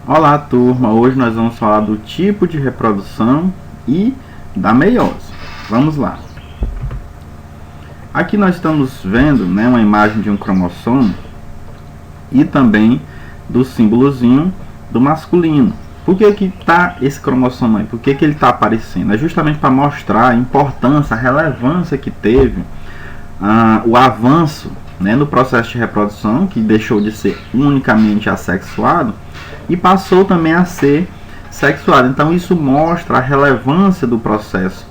Olá, turma! Hoje nós vamos falar do tipo de reprodução e da meiose. Vamos lá. Aqui nós estamos vendo, uma imagem de um cromossomo e também do símbolozinho do masculino. Por que que está esse cromossomo aí? Por que que ele está aparecendo? É justamente para mostrar a importância, a relevância que teve o avanço no processo de reprodução, que deixou de ser unicamente assexuado e passou também a ser sexuado. Então isso mostra a relevância do processo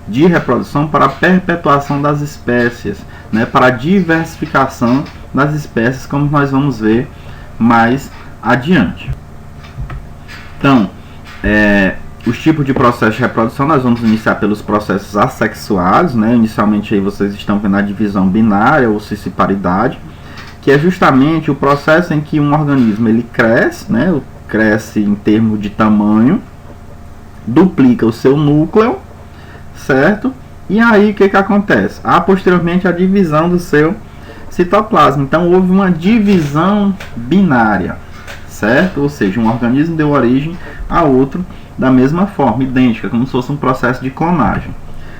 de reprodução para a perpetuação das espécies, para a diversificação das espécies, como nós vamos ver mais adiante. Então, os tipos de processo de reprodução, nós vamos iniciar pelos processos assexuados, Inicialmente aí vocês estão vendo a divisão binária ou cisparidade, que é justamente o processo em que um organismo ele cresce, cresce em termos de tamanho, duplica o seu núcleo, certo? E aí o que acontece? Há posteriormente a divisão do seu citoplasma. Então houve uma divisão binária, certo? Ou seja, um organismo deu origem a outro da mesma forma, idêntica, como se fosse um processo de clonagem.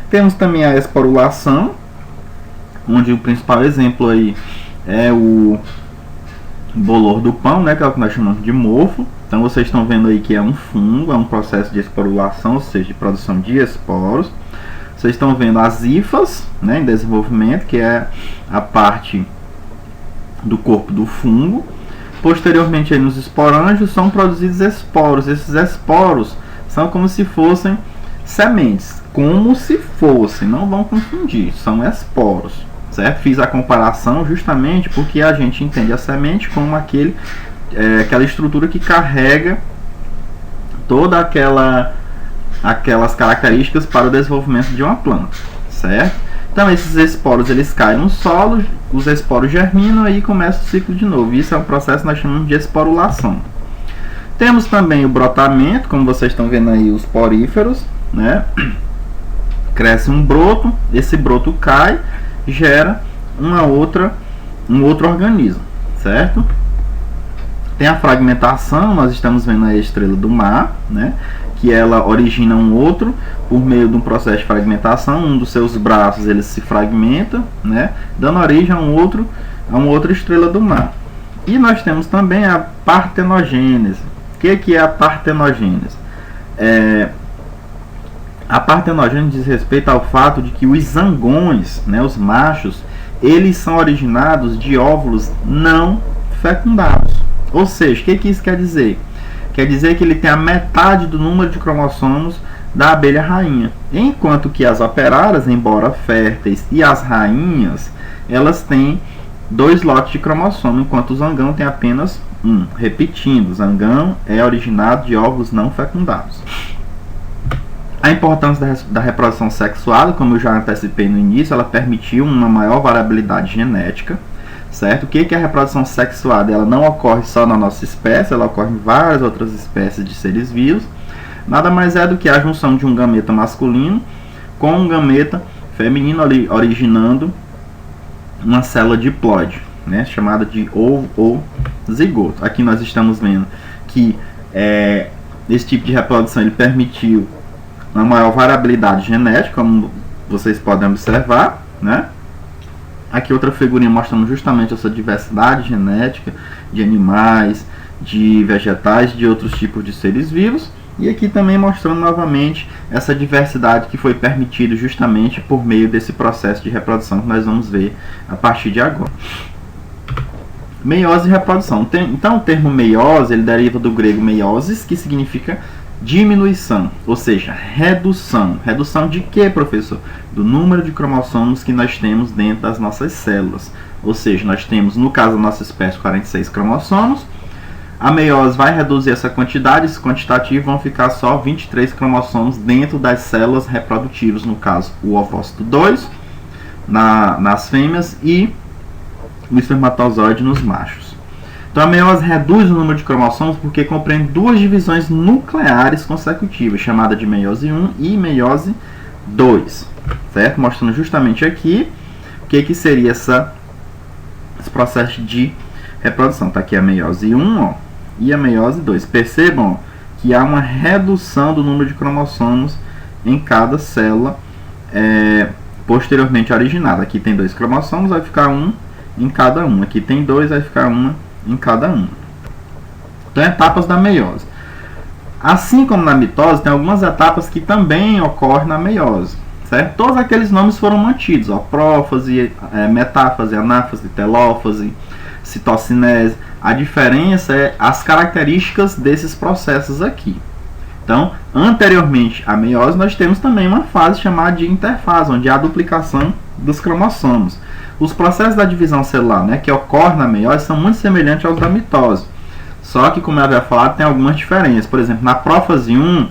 Temos também a esporulação, onde o principal exemplo aí é o bolor do pão, que é o que nós chamamos de mofo. Então vocês estão vendo aí que é um fungo, é um processo de esporulação, ou seja, de produção de esporos. Vocês estão vendo as hifas, em desenvolvimento, que é a parte do corpo do fungo. Posteriormente, aí, nos esporângios, são produzidos esporos. Esses esporos são como se fossem sementes. Como se fossem, não vão confundir, são esporos. Certo? Fiz a comparação justamente porque a gente entende a semente como aquela estrutura que carrega toda aquelas características para o desenvolvimento de uma planta, certo? Então esses esporos eles caem no solo, os esporos germinam e começa o ciclo de novo. Isso é um processo que nós chamamos de esporulação. Temos também o brotamento, como vocês estão vendo aí os poríferos, Cresce um broto, esse broto cai, gera um outro organismo, certo? Tem a fragmentação, nós estamos vendo a estrela do mar, que ela origina um outro por meio de um processo de fragmentação. Um dos seus braços ele se fragmenta, dando origem a uma outra estrela do mar. E nós temos também a partenogênese. O que é a partenogênese? A partenogênese diz respeito ao fato de que os zangões, os machos, eles são originados de óvulos não fecundados. Ou seja, o que isso quer dizer? Quer dizer que ele tem a metade do número de cromossomos da abelha rainha. Enquanto que as operárias, embora férteis, e as rainhas, elas têm 2 lotes de cromossomo, enquanto o zangão tem apenas 1. Repetindo, o zangão é originado de óvulos não fecundados. A importância da reprodução sexuada, como eu já antecipei no início, ela permitiu uma maior variabilidade genética, certo? O que é a reprodução sexuada? Ela não ocorre só na nossa espécie, ela ocorre em várias outras espécies de seres vivos. Nada mais é do que a junção de um gameta masculino com um gameta feminino originando uma célula diploide, chamada de ovo ou zigoto. Aqui nós estamos vendo que esse tipo de reprodução ele permitiu uma maior variabilidade genética, como vocês podem observar, Aqui outra figurinha mostrando justamente essa diversidade genética de animais, de vegetais, de outros tipos de seres vivos. E aqui também mostrando novamente essa diversidade que foi permitida justamente por meio desse processo de reprodução que nós vamos ver a partir de agora. Meiose e reprodução. Então o termo meiose ele deriva do grego meiosis, que significa diminuição, ou seja, redução. Redução de quê, professor? Do número de cromossomos que nós temos dentro das nossas células. Ou seja, nós temos, no caso da nossa espécie, 46 cromossomos. A meiose vai reduzir essa quantidade, esse quantitativo vão ficar só 23 cromossomos dentro das células reprodutivas, no caso, o ovócito 2 nas fêmeas e o espermatozoide nos machos. Então a meiose reduz o número de cromossomos porque compreende 2 divisões nucleares consecutivas, chamada de meiose 1 e meiose 2, certo? Mostrando justamente aqui o que seria esse processo de reprodução. Está aqui a meiose 1, e a meiose 2. Percebam que há uma redução do número de cromossomos em cada célula posteriormente originada. Aqui tem 2 cromossomos, vai ficar um em cada um. Aqui tem 2, vai ficar uma em cada um. Então, etapas da meiose. Assim como na mitose, tem algumas etapas que também ocorrem na meiose. Certo? Todos aqueles nomes foram mantidos, ó, prófase, metáfase, anáfase, telófase, citocinese. A diferença é as características desses processos aqui. Então, anteriormente à meiose, nós temos também uma fase chamada de interfase, onde há a duplicação dos cromossomos. Os processos da divisão celular, né, que ocorrem na meiose são muito semelhantes aos da mitose. Só que, como eu havia falado, tem algumas diferenças. Por exemplo, na prófase 1,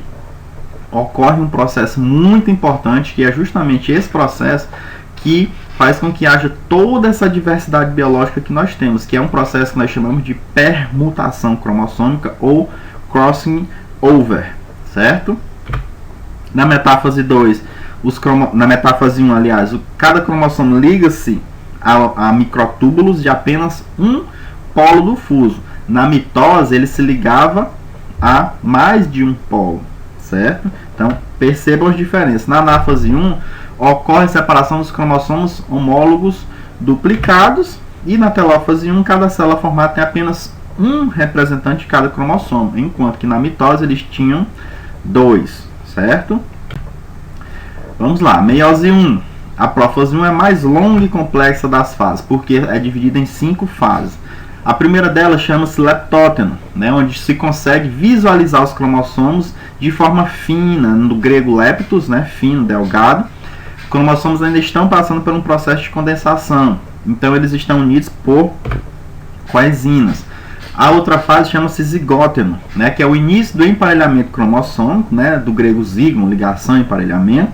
ocorre um processo muito importante, que é justamente esse processo que faz com que haja toda essa diversidade biológica que nós temos, que é um processo que nós chamamos de permutação cromossômica ou crossing over, certo? Na metáfase 2, na metáfase 1, aliás, cada cromossomo liga-se a microtúbulos de apenas um polo do fuso. Na mitose, ele se ligava a mais de um polo, certo? Então, percebam as diferenças. Na anáfase 1, ocorre a separação dos cromossomos homólogos duplicados, e na telófase 1, cada célula formada tem apenas um representante de cada cromossomo, enquanto que na mitose eles tinham 2, certo? Vamos lá, meiose 1. A prófase 1 é a mais longa e complexa das fases, porque é dividida em 5 fases. A primeira delas chama-se leptóteno, né, onde se consegue visualizar os cromossomos de forma fina, no grego leptos, né, fino, delgado. Os cromossomos ainda estão passando por um processo de condensação, então eles estão unidos por coenzinas. A outra fase chama-se zigóteno, né, que é o início do emparelhamento cromossômico, né, do grego zigmo, ligação, emparelhamento.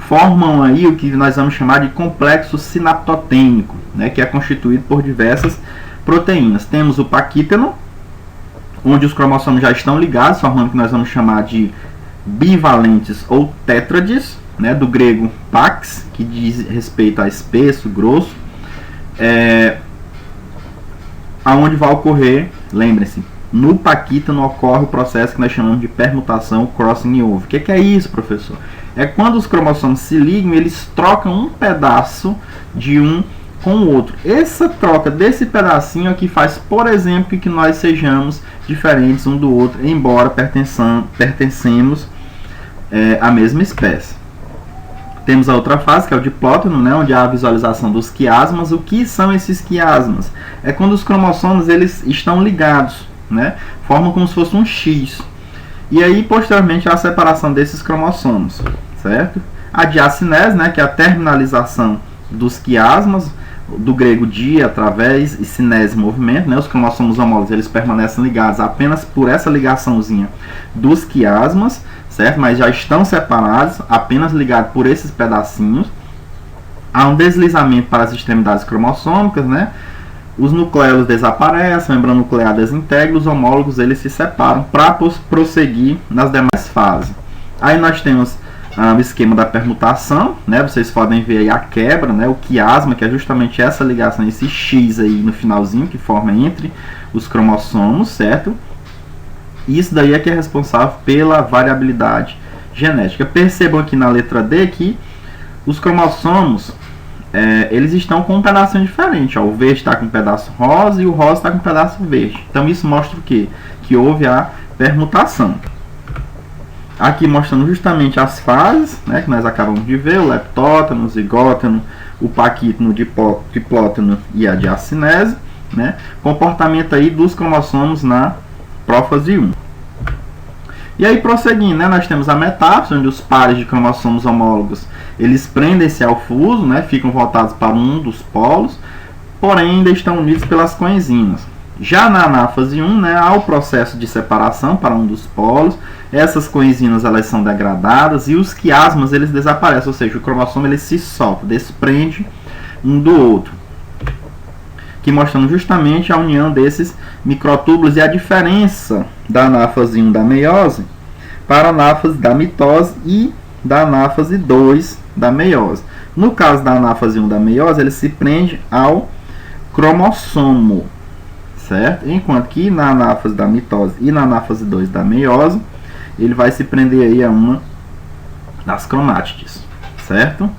Formam aí o que nós vamos chamar de complexo sinaptotênico, né, que é constituído por diversas proteínas. Temos o paquíteno, onde os cromossomos já estão ligados, formando o que nós vamos chamar de bivalentes ou tétrades, né, do grego pax, que diz respeito a espesso, grosso, aonde vai ocorrer, lembrem-se, no paquíteno ocorre o processo que nós chamamos de permutação, crossing over. O que é isso, professor? É quando os cromossomos se ligam, eles trocam um pedaço de um com o outro. Essa troca desse pedacinho aqui faz, por exemplo, que nós sejamos diferentes um do outro, embora pertencemos à mesma espécie. Temos a outra fase, que é o diplóteno, né, onde há a visualização dos quiasmas. O que são esses quiasmas? É quando os cromossomos eles estão ligados, né, formam como se fosse um X. E aí, posteriormente, há a separação desses cromossomos, certo? A diacinese, né, que é a terminalização dos quiasmas, do grego dia, através, e cinese, movimento, né? Os cromossomos homólogos eles permanecem ligados apenas por essa ligaçãozinha dos quiasmas, certo? Mas já estão separados, apenas ligados por esses pedacinhos. Há um deslizamento para as extremidades cromossômicas, né? Os nucleolos desaparecem, a membrana nuclear desintegra, os homólogos eles se separam para prosseguir nas demais fases. Aí nós temos o esquema da permutação, né? Vocês podem ver aí a quebra, né? O quiasma, que é justamente essa ligação, esse X aí no finalzinho que forma entre os cromossomos, certo? Isso daí é que é responsável pela variabilidade genética. Percebam aqui na letra D que os cromossomos eles estão com um pedacinho diferente. Ó. O verde está com um pedaço rosa e o rosa está com um pedaço verde. Então isso mostra o quê? Que houve a permutação. Aqui mostrando justamente as fases, né, que nós acabamos de ver, o leptóteno, o zigóteno, o paquíteno, o diplóteno e a diacinese, né, comportamento aí dos cromossomos na prófase 1. E aí prosseguindo, né, nós temos a metáfase, onde os pares de cromossomos homólogos, eles prendem-se ao fuso, né, ficam voltados para um dos polos, porém ainda estão unidos pelas coenzinas. Já na anáfase 1, né, há o processo de separação para um dos polos. Essas coenzinas elas são degradadas e os quiasmas eles desaparecem, ou seja, o cromossomo ele se solta, desprende um do outro, que mostrando justamente a união desses microtúbulos e a diferença da anáfase 1 da meiose para a anáfase da mitose e da anáfase 2 da meiose. No caso da anáfase 1 da meiose, ele se prende ao cromossomo, certo? Enquanto que na anáfase da mitose e na anáfase 2 da meiose, ele vai se prender aí a uma das cromátides, certo?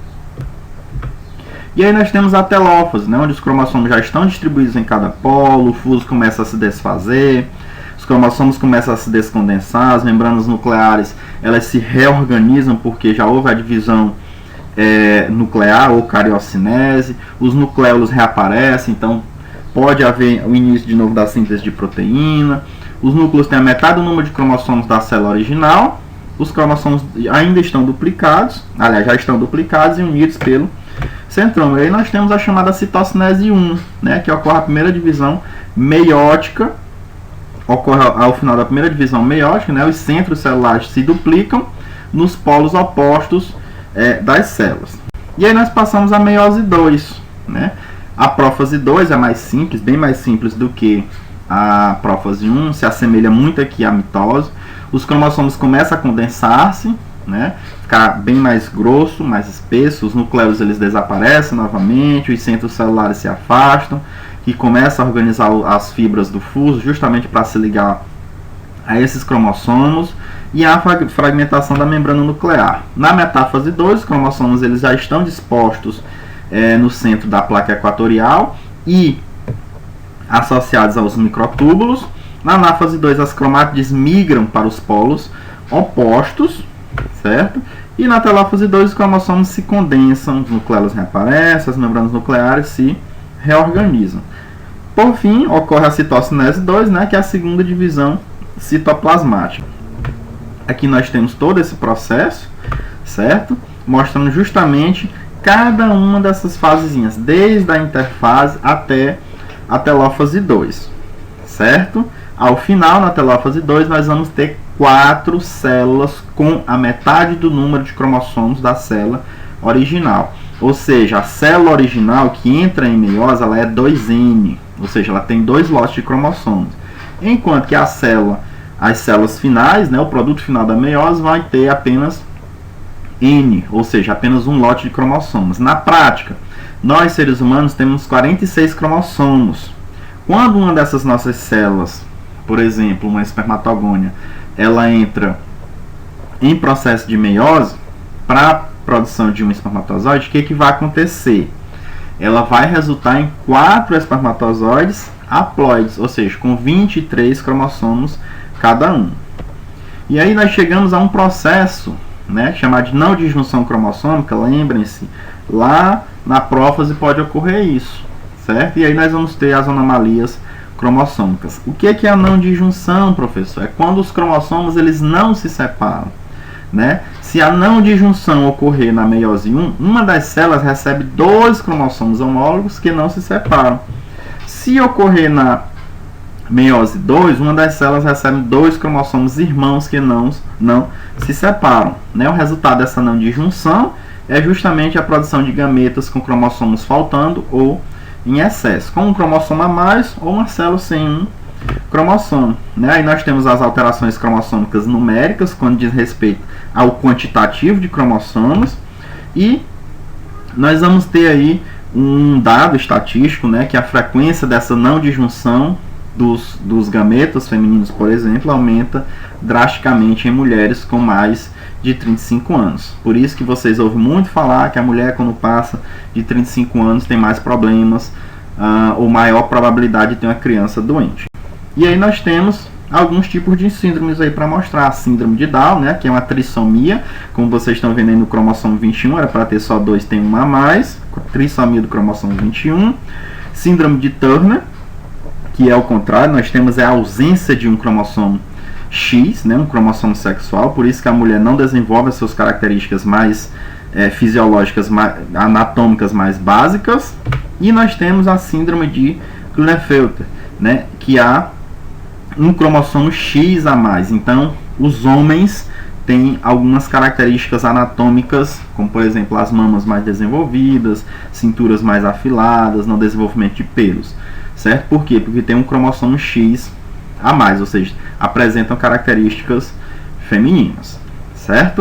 E aí nós temos a telófase, né, onde os cromossomos já estão distribuídos em cada polo, o fuso começa a se desfazer, os cromossomos começam a se descondensar, as membranas nucleares elas se reorganizam porque já houve a divisão nuclear ou cariocinese, os nucleolos reaparecem, então pode haver o início de novo da síntese de proteína, os núcleos têm a metade do número de cromossomos da célula original, os cromossomos ainda estão duplicados, aliás, já estão duplicados e unidos pelo centrômero. E aí nós temos a chamada citocinese 1, né, que ocorre a primeira divisão meiótica, ocorre ao final da primeira divisão meiótica, né, os centros celulares se duplicam nos polos opostos das células. E aí nós passamos a meiose 2, né? A prófase 2 é mais simples, bem mais simples do que a prófase 1, se assemelha muito aqui à mitose. Os cromossomos começam a condensar-se, né? Ficar bem mais grosso, mais espesso, os nucleolos eles desaparecem novamente, os centros celulares se afastam, e começa a organizar as fibras do fuso justamente para se ligar a esses cromossomos, e a fragmentação da membrana nuclear. Na metáfase 2, os cromossomos eles já estão dispostos no centro da placa equatorial e associados aos microtúbulos. Na anáfase 2, as cromátides migram para os polos opostos, certo? E na telófase 2, os cromossomos se condensam, os nucleolos reaparecem, as membranas nucleares se reorganizam. Por fim, ocorre a citocinese 2, né, que é a segunda divisão citoplasmática. Aqui nós temos todo esse processo, certo? Mostrando justamente cada uma dessas fasezinhas, desde a interfase até a telófase 2, certo? Ao final, na telófase 2, nós vamos ter 4 células com a metade do número de cromossomos da célula original. Ou seja, a célula original que entra em meiose, ela é 2N, ou seja, ela tem 2 lotes de cromossomos. Enquanto que as células finais, né, o produto final da meiose, vai ter apenas N, ou seja, apenas um lote de cromossomos. Na prática, nós seres humanos temos 46 cromossomos. Quando uma dessas nossas células, por exemplo, uma espermatogônia, ela entra em processo de meiose, para a produção de um espermatozoide, o que vai acontecer? Ela vai resultar em 4 espermatozoides haploides, ou seja, com 23 cromossomos cada um. E aí nós chegamos a um processo, né, chamado de não disjunção cromossômica. Lembrem-se, lá na prófase pode ocorrer isso, certo? E aí nós vamos ter as anomalias cromossômicas. O que é a não disjunção, professor? É quando os cromossomos eles não se separam, né? Se a não disjunção ocorrer na meiose 1, uma das células recebe 2 cromossomos homólogos que não se separam. Se ocorrer na meiose 2, uma das células recebe 2 cromossomos irmãos que não se separam, né? O resultado dessa não disjunção é justamente a produção de gametas com cromossomos faltando ou em excesso, com um cromossomo a mais ou uma célula sem um cromossomo, né? Aí nós temos as alterações cromossômicas numéricas, quando diz respeito ao quantitativo de cromossomos, e nós vamos ter aí um dado estatístico, né, que a frequência dessa não disjunção dos gametas femininos, por exemplo, aumenta drasticamente em mulheres com mais de 35 anos. Por isso que vocês ouvem muito falar que a mulher, quando passa de 35 anos, tem mais problemas ou maior probabilidade de ter uma criança doente. E aí nós temos alguns tipos de síndromes aí para mostrar. A síndrome de Down, né, que é uma trissomia, como vocês estão vendo aí no cromossomo 21, era para ter só 2, tem uma a mais, trissomia do cromossomo 21. Síndrome de Turner, que é o contrário, nós temos a ausência de um cromossomo X, né, um cromossomo sexual, por isso que a mulher não desenvolve as suas características mais fisiológicas, anatômicas mais básicas. E nós temos a síndrome de Klinefelter, né, que há um cromossomo X a mais. Então, os homens têm algumas características anatômicas, como por exemplo as mamas mais desenvolvidas, cinturas mais afiladas, no desenvolvimento de pelos, certo? Por quê? Porque tem um cromossomo X a mais, ou seja, apresentam características femininas, certo?